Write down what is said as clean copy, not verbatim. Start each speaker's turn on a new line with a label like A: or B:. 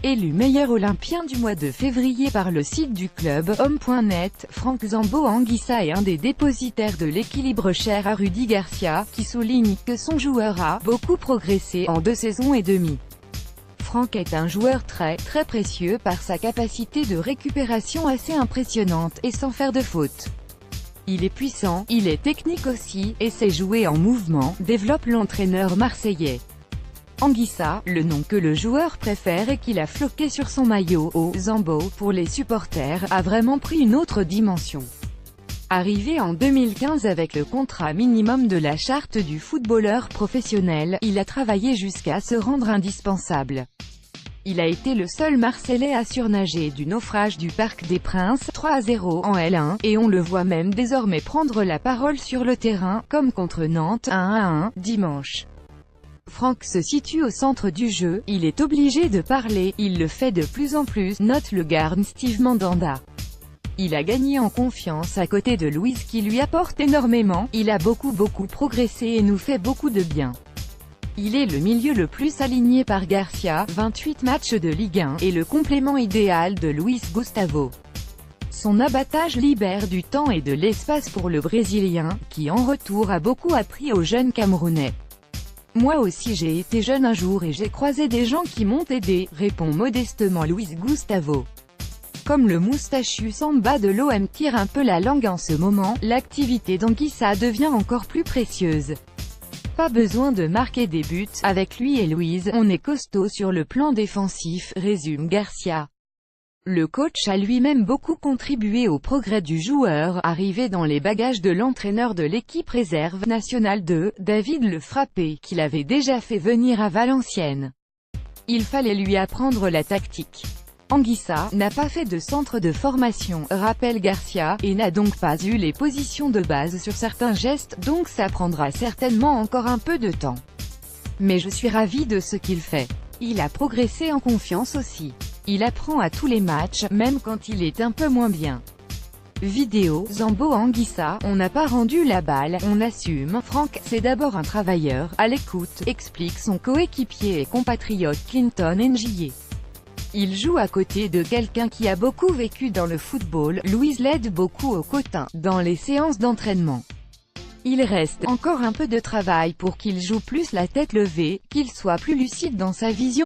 A: Élu meilleur olympien du mois de février par le site du club homme.net, Franck Zambo Anguissa est un des dépositaires de l'équilibre cher à Rudy Garcia, qui souligne que son joueur a beaucoup progressé en 2 saisons et demie. Franck est un joueur très précieux par sa capacité de récupération assez impressionnante et sans faire de faute. Il est puissant, il est technique aussi, et sait jouer en mouvement, développe l'entraîneur marseillais. Anguissa, le nom que le joueur préfère et qu'il a floqué sur son maillot au Zambo pour les supporters, a vraiment pris une autre dimension. Arrivé en 2015 avec le contrat minimum de la charte du footballeur professionnel, il a travaillé jusqu'à se rendre indispensable. Il a été le seul Marseillais à surnager du naufrage du Parc des Princes 3-0 en L1, et on le voit même désormais prendre la parole sur le terrain, comme contre Nantes 1-1 dimanche. Franck se situe au centre du jeu, il est obligé de parler, il le fait de plus en plus, note le garde Steve Mandanda. Il a gagné en confiance à côté de Luiz qui lui apporte énormément, il a beaucoup progressé et nous fait beaucoup de bien. Il est le milieu le plus aligné par Garcia, 28 matchs de Ligue 1, et le complément idéal de Luiz Gustavo. Son abattage libère du temps et de l'espace pour le Brésilien, qui en retour a beaucoup appris aux jeunes Camerounais. Moi aussi j'ai été jeune un jour et j'ai croisé des gens qui m'ont aidé, répond modestement Luiz Gustavo. Comme le moustachu Samba de l'OM tire un peu la langue en ce moment, l'activité d'Anguissa devient encore plus précieuse. Pas besoin de marquer des buts, avec lui et Luiz, on est costaud sur le plan défensif, résume Garcia. Le coach a lui-même beaucoup contribué au progrès du joueur, arrivé dans les bagages de l'entraîneur de l'équipe réserve nationale de David Le Frappé, qu'il avait déjà fait venir à Valenciennes. Il fallait lui apprendre la tactique. Anguissa n'a pas fait de centre de formation, rappelle Garcia, et n'a donc pas eu les positions de base sur certains gestes, donc ça prendra certainement encore un peu de temps. Mais je suis ravi de ce qu'il fait. Il a progressé en confiance aussi. Il apprend à tous les matchs, même quand il est un peu moins bien. Vidéo, Zambo Anguissa, on n'a pas rendu la balle, on assume. Franck, c'est d'abord un travailleur, à l'écoute, explique son coéquipier et compatriote Clinton N'Jie. Il joue à côté de quelqu'un qui a beaucoup vécu dans le football, Luiz l'aide beaucoup au quotidien, dans les séances d'entraînement. Il reste encore un peu de travail pour qu'il joue plus la tête levée, qu'il soit plus lucide dans sa vision.